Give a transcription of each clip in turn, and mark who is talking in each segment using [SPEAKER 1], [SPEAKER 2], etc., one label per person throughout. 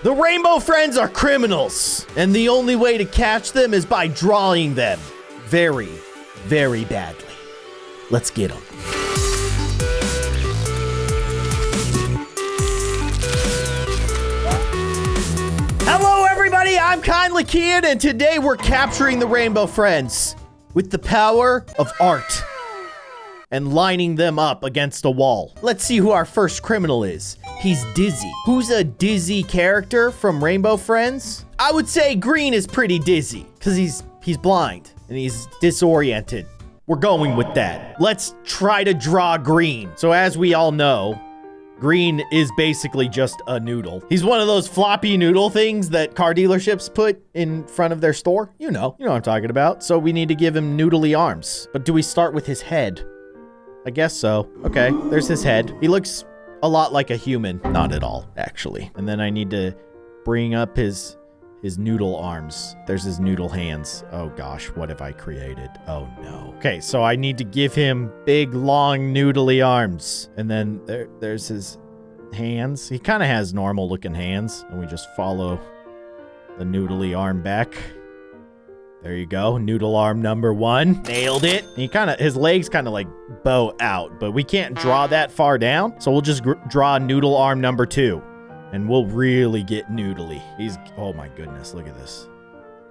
[SPEAKER 1] The Rainbow Friends are criminals, and the only way to catch them is by drawing them very, very badly. Let's get them. Hello, everybody. I'm kindly Keyin, and today we're capturing the Rainbow Friends with the power of art and lining them up against a wall. Let's see who our first criminal is. He's Dizzy. Who's a dizzy character from Rainbow Friends? I would say Green is pretty dizzy because he's blind and he's disoriented. We're going with that. Let's try to draw Green. So as we all know, Green is basically just a noodle. He's one of those floppy noodle things that car dealerships put in front of their store. You know what I'm talking about. So we need to give him noodly arms. But do we start with his head? I guess so. Okay, there's his head. He looks a lot like a human. Not at all, actually. And then I need to bring up his noodle arms. There's his noodle hands. Oh gosh, what have I created? Oh no. Okay, so I need to give him big, long, noodly arms. And then there's his hands. He kind of has normal looking hands. And we just follow the noodly arm back. There you go. Noodle arm number 1. Nailed it. His legs kind of like bow out, but we can't draw that far down. So we'll just draw noodle arm number 2 and we'll really get noodly. Oh my goodness. Look at this.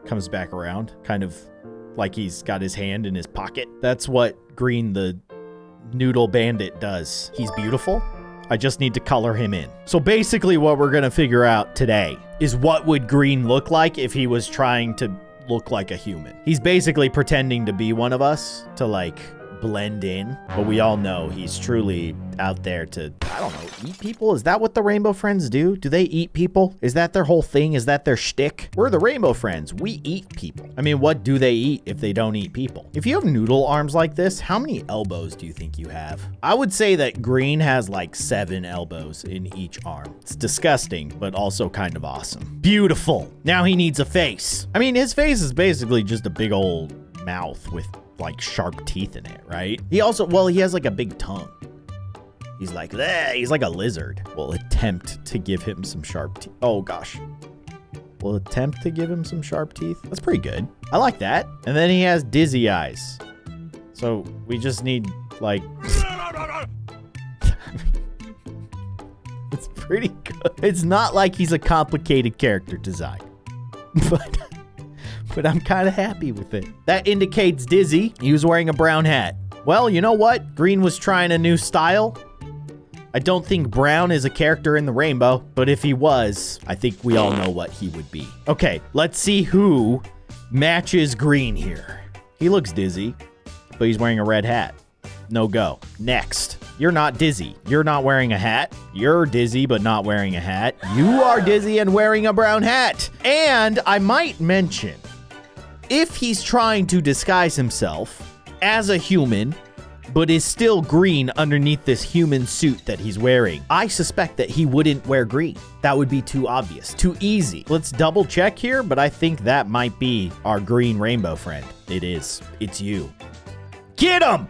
[SPEAKER 1] Comes back around kind of like he's got his hand in his pocket. That's what Green the Noodle Bandit does. He's beautiful. I just need to color him in. So basically what we're going to figure out today is what would Green look like if he was trying to look like a human. He's basically pretending to be one of us to like blend in, but we all know he's truly out there to, I don't know, eat people. Is that what the Rainbow Friends do? Do they eat people? Is that their whole thing? Is that their shtick? We're the Rainbow Friends. We eat people. I mean, what do they eat if they don't eat people? If you have noodle arms like this, how many elbows do you think you have? I would say that Green has like 7 elbows in each arm. It's disgusting, but also kind of awesome. Beautiful. Now he needs a face. I mean, his face is basically just a big old mouth with like sharp teeth in it, right? He has like a big tongue. He's like a lizard. We'll attempt to give him some sharp teeth. Oh gosh. We'll attempt to give him some sharp teeth. That's pretty good. I like that. And then he has dizzy eyes. So we just need like... It's pretty good. It's not like he's a complicated character design. But I'm kind of happy with it. That indicates Dizzy. He was wearing a brown hat. Well, you know what? Green was trying a new style. I don't think brown is a character in the rainbow, but if he was, I think we all know what he would be. Okay, let's see who matches Green here. He looks dizzy, but he's wearing a red hat. No go. Next. You're not dizzy. You're not wearing a hat. You're dizzy, but not wearing a hat. You are dizzy and wearing a brown hat. And I might mention, if he's trying to disguise himself as a human, but is still green underneath this human suit that he's wearing, I suspect that he wouldn't wear green. That would be too obvious, too easy. Let's double check here, but I think that might be our green rainbow friend. It is. It's you. Get him!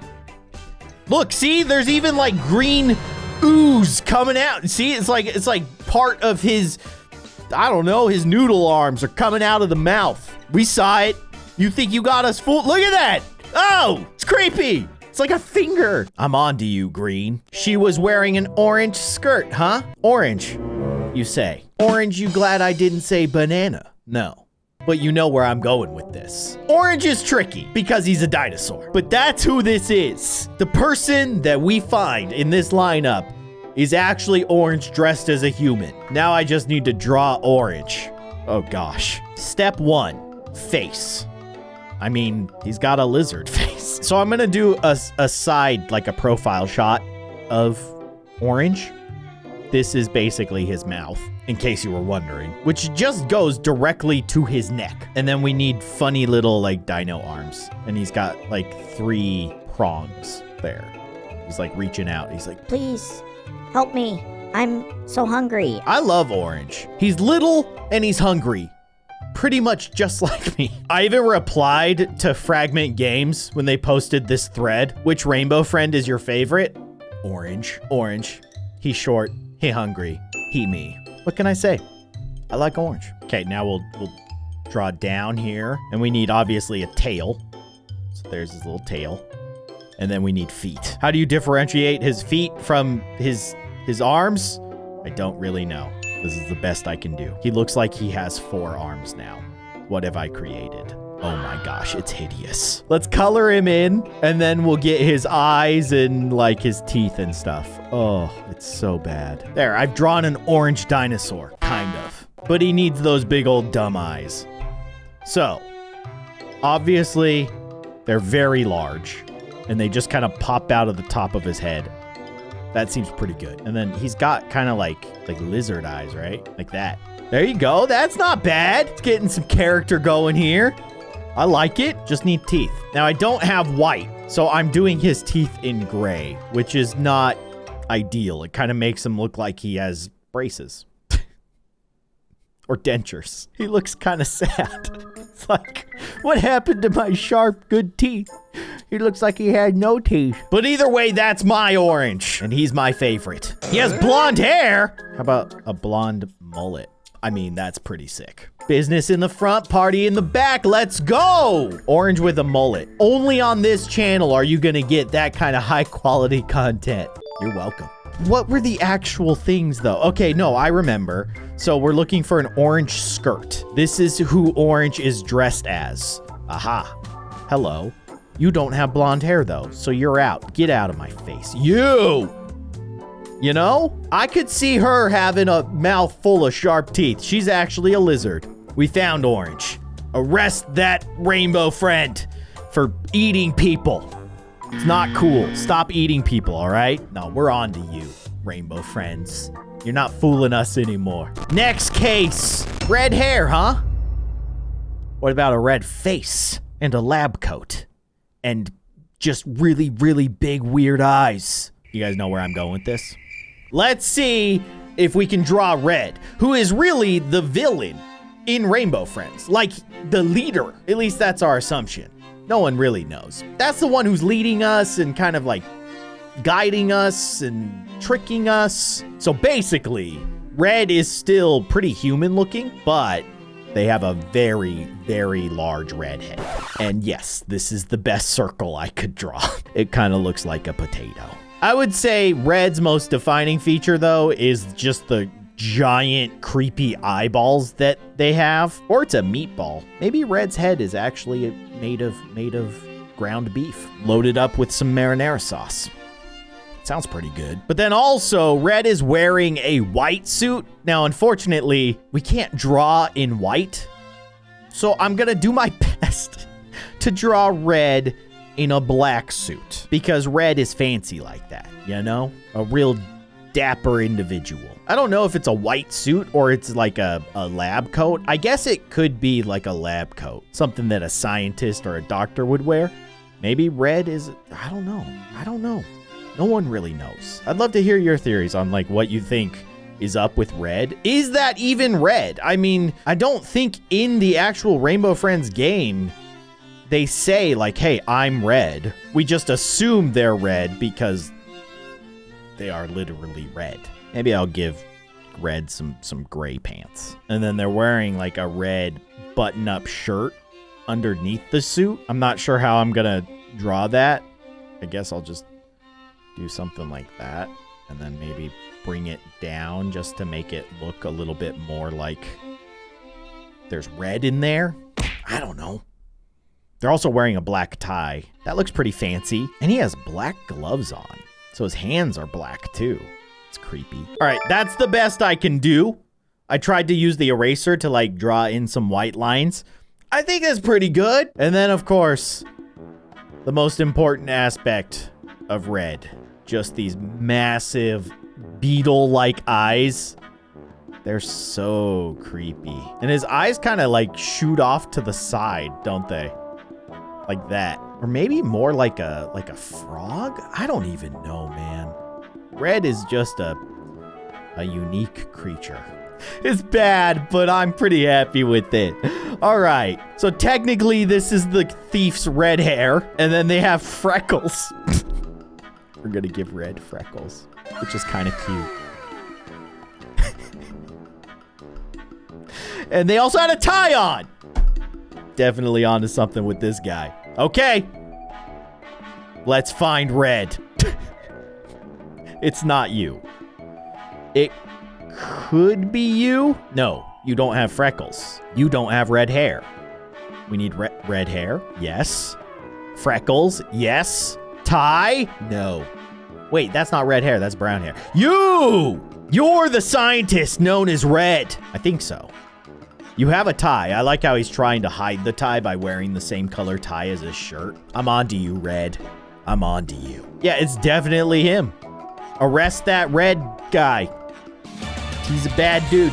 [SPEAKER 1] Look, see, there's even like green ooze coming out. See, it's like part of his, I don't know, his noodle arms are coming out of the mouth. We saw it. You think you got us fooled? Look at that. Oh, it's creepy. It's like a finger. I'm on to you, Green. She was wearing an orange skirt, huh? Orange, you say. Orange, you glad I didn't say banana? No. But you know where I'm going with this. Orange is tricky because he's a dinosaur. But that's who this is. The person that we find in this lineup is actually Orange dressed as a human. Now I just need to draw Orange. Oh gosh. Step 1, face. I mean, he's got a lizard face. So I'm gonna do a side, like a profile shot of Orange. This is basically his mouth, in case you were wondering, which just goes directly to his neck. And then we need funny little like dino arms. And he's got like 3 prongs there. He's like reaching out. He's like,
[SPEAKER 2] please help me. I'm so hungry.
[SPEAKER 1] I love Orange. He's little and he's hungry. Pretty much just like me. I even replied to Fragment Games when they posted this thread. Which rainbow friend is your favorite? Orange. Orange. He's short. He hungry. He me. What can I say? I like orange. Okay, now we'll draw down here. And we need, obviously, a tail. So there's his little tail. And then we need feet. How do you differentiate his feet from his arms? I don't really know. This is the best I can do. He looks like he has 4 arms now. What have I created? Oh my gosh, it's hideous. Let's color him in, and then we'll get his eyes and, like, his teeth and stuff. Oh, it's so bad. There, I've drawn an orange dinosaur, kind of. But he needs those big old dumb eyes. So, obviously, they're very large, and they just kind of pop out of the top of his head. That seems pretty good. And then he's got kind of like lizard eyes, right? Like that. There you go. That's not bad. It's getting some character going here. I like it. Just need teeth. Now, I don't have white, so I'm doing his teeth in gray, which is not ideal. It kind of makes him look like he has braces. Or dentures. He looks kind of sad. It's like, what happened to my sharp, good teeth? He looks like he had no teeth. But either way, that's my orange. And he's my favorite. He has blonde hair. How about a blonde mullet? I mean, that's pretty sick. Business in the front, party in the back. Let's go. Orange with a mullet. Only on this channel are you gonna get that kind of high quality content. You're welcome. What were the actual things, though? Okay, no, I remember. So we're looking for an orange skirt. This is who Orange is dressed as. Aha. Hello. You don't have blonde hair, though, so you're out. Get out of my face. You know? I could see her having a mouth full of sharp teeth. She's actually a lizard. We found Orange. Arrest that rainbow friend for eating people. It's not cool. Stop eating people, all right? No, we're on to you, rainbow friends. You're not fooling us anymore. Next case. Red hair, huh? What about a red face and a lab coat? And just really, really big, weird eyes. You guys know where I'm going with this? Let's see if we can draw Red, who is really the villain in Rainbow Friends. Like, the leader. At least that's our assumption. No one really knows. That's the one who's leading us and kind of like guiding us and tricking us. So basically, Red is still pretty human looking, but they have a very, very large red head. And yes, this is the best circle I could draw. It kind of looks like a potato. I would say Red's most defining feature, though, is just the giant, creepy eyeballs that they have. Or it's a meatball. Maybe Red's head is actually made of ground beef, loaded up with some marinara sauce. Sounds pretty good. But then also, Red is wearing a white suit. Now, unfortunately, we can't draw in white. So I'm gonna do my best to draw Red in a black suit. Because Red is fancy like that, you know? A real dapper individual. I don't know if it's a white suit or it's like a lab coat. I guess it could be like a lab coat. Something that a scientist or a doctor would wear. Maybe Red is, I don't know. No one really knows. I'd love to hear your theories on like what you think is up with Red. Is that even Red? I mean, I don't think in the actual Rainbow Friends game, they say like, hey, I'm Red. We just assume they're red because they are literally red. Maybe I'll give Red some gray pants. And then they're wearing like a red button-up shirt underneath the suit. I'm not sure how I'm gonna draw that. I guess I'll just do something like that. And then maybe bring it down just to make it look a little bit more like there's red in there. I don't know. They're also wearing a black tie. That looks pretty fancy. And he has black gloves on. So his hands are black too. It's creepy. All right, that's the best I can do. I tried to use the eraser to like draw in some white lines. I think that's pretty good. And then of course, the most important aspect of Red. Just these massive beetle-like eyes. They're so creepy. And his eyes kind of like shoot off to the side, don't they? Like that. Or maybe more like a frog? I don't even know, man. Red is just a unique creature. It's bad, but I'm pretty happy with it. All right. So technically, this is the thief's red hair. And then they have freckles. We're going to give Red freckles, which is kind of cute. And they also had a tie on. Definitely onto something with this guy. Okay. Let's find red. It's not you. It could be you. No, you don't have freckles. You don't have red hair. We need red hair. Yes. Freckles. Yes. Tie. No. Wait, that's not red hair. That's brown hair. You're the scientist known as Red. I think so. You have a tie. I like how he's trying to hide the tie by wearing the same color tie as his shirt. I'm on to you, Red. I'm on to you. Yeah, it's definitely him. Arrest that red guy. He's a bad dude.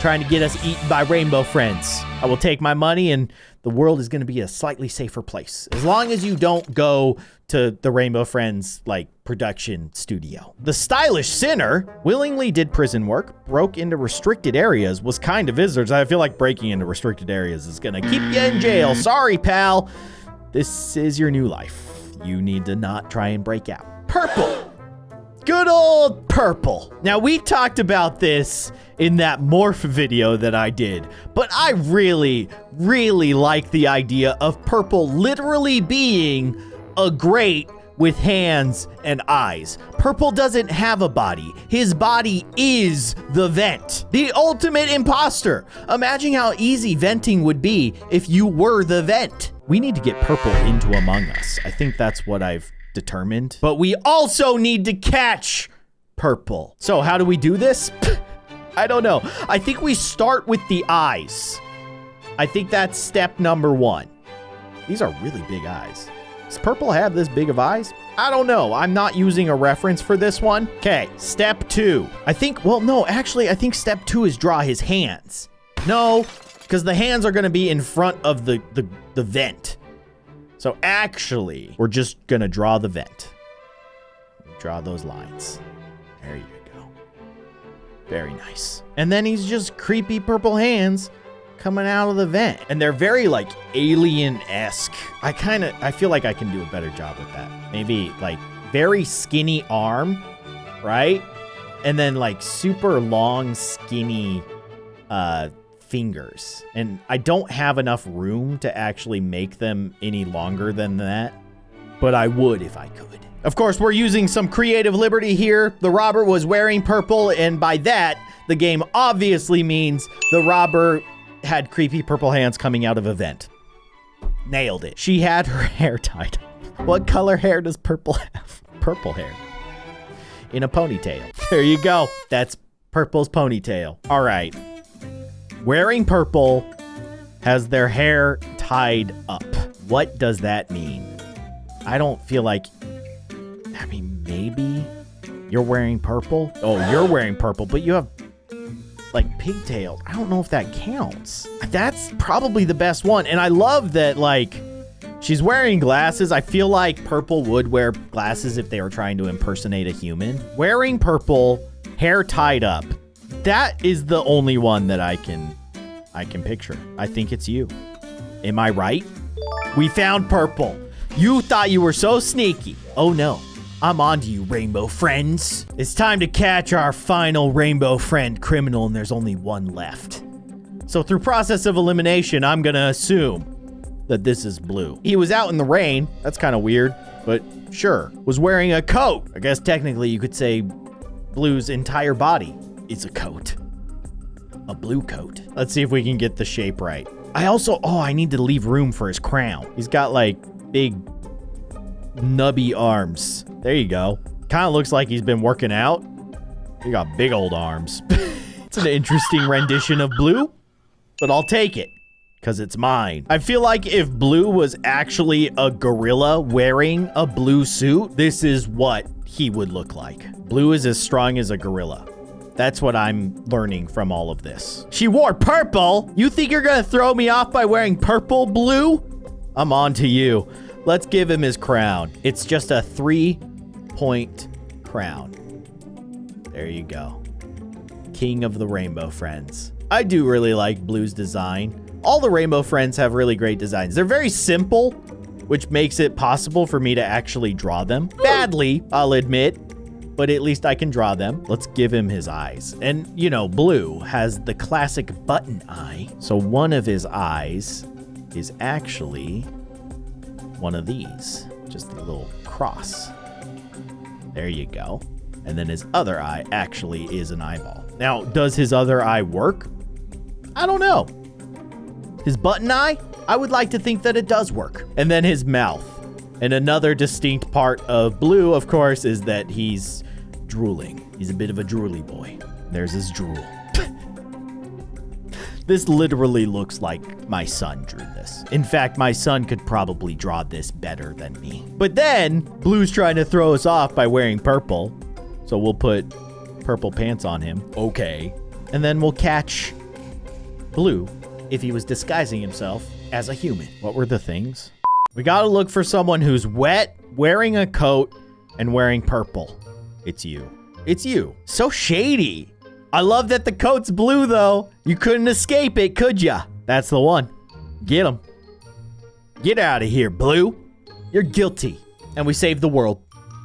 [SPEAKER 1] Trying to get us eaten by rainbow friends. I will take my money and the world is going to be a slightly safer place. As long as you don't go to the Rainbow Friends, like, production studio. The stylish sinner willingly did prison work, broke into restricted areas, was kind to visitors. I feel like breaking into restricted areas is going to keep you in jail. Sorry, pal. This is your new life. You need to not try and break out. Purple. Good old purple. Now, we talked about this in that morph video that I did, but I really like the idea of purple literally being a grate with hands and eyes. Purple doesn't have a body. His body is the vent. The ultimate imposter. Imagine how easy venting would be if you were the vent. We need to get purple into Among Us. I think that's what I've determined. But we also need to catch purple. So how do we do this? I don't know. I think we start with the eyes. I think that's step number 1. These are really big eyes. Does purple have this big of eyes? I don't know. I'm not using a reference for this one. Okay, step 2. I think step 2 is draw his hands. No, because the hands are going to be in front of the vent. So actually, we're just going to draw the vent. Draw those lines. There you go. Very nice. And then he's just creepy purple hands coming out of the vent. And they're very, like, alien-esque. I feel like I can do a better job with that. Maybe, like, very skinny arm, right? And then, like, super long, skinny fingers. And I don't have enough room to actually make them any longer than that, but I would if I could. Of course, we're using some creative liberty here. The robber was wearing purple, and by that, the game obviously means the robber had creepy purple hands coming out of a vent. Nailed it. She had her hair tied up. What color hair does purple have? Purple hair. In a ponytail. There you go. That's purple's ponytail. All right. Wearing purple has their hair tied up. What does that mean? I don't feel like... I mean, maybe you're wearing purple? Oh, you're wearing purple, but you have, like, pigtails. I don't know if that counts. That's probably the best one. And I love that, like, she's wearing glasses. I feel like purple would wear glasses if they were trying to impersonate a human. Wearing purple, hair tied up. That is the only one that I can picture. I think it's you. Am I right? We found purple. You thought you were so sneaky. Oh no. I'm on to you, rainbow friends. It's time to catch our final rainbow friend criminal, and there's only one left. So through process of elimination, I'm gonna assume that this is Blue. He was out in the rain. That's kind of weird, but sure. Was wearing a coat. I guess technically you could say Blue's entire body is a coat. A blue coat. Let's see if we can get the shape right. I need to leave room for his crown. He's got, like, big nubby arms. There you go. Kind of looks like he's been working out. He got big old arms. It's an interesting rendition of Blue, but I'll take it because it's mine. I feel like if Blue was actually a gorilla wearing a blue suit, this is what he would look like. Blue is as strong as a gorilla. That's what I'm learning from all of this. She wore purple? You think you're gonna throw me off by wearing purple, Blue? I'm on to you. Let's give him his crown. It's just a 3-point crown. There you go. King of the Rainbow Friends. I do really like Blue's design. All the Rainbow Friends have really great designs. They're very simple, which makes it possible for me to actually draw them. Badly, I'll admit, but at least I can draw them. Let's give him his eyes. And, you know, Blue has the classic button eye. So one of his eyes is actually one of these. Just a little cross. There you go. And then his other eye actually is an eyeball. Now, does his other eye work? I don't know. His button eye? I would like to think that it does work. And then his mouth. And another distinct part of Blue, of course, is that he's drooling. He's a bit of a drooly boy. There's his drool. This literally looks like my son drew this. In fact, my son could probably draw this better than me. But then, Blue's trying to throw us off by wearing purple. So we'll put purple pants on him. Okay. And then we'll catch Blue if he was disguising himself as a human. What were the things? We gotta look for someone who's wet, wearing a coat, and wearing purple. It's you. It's you. So shady. I love that the coat's blue, though. You couldn't escape it, could ya? That's the one. Get him. Get out of here, Blue. You're guilty. And we saved the world.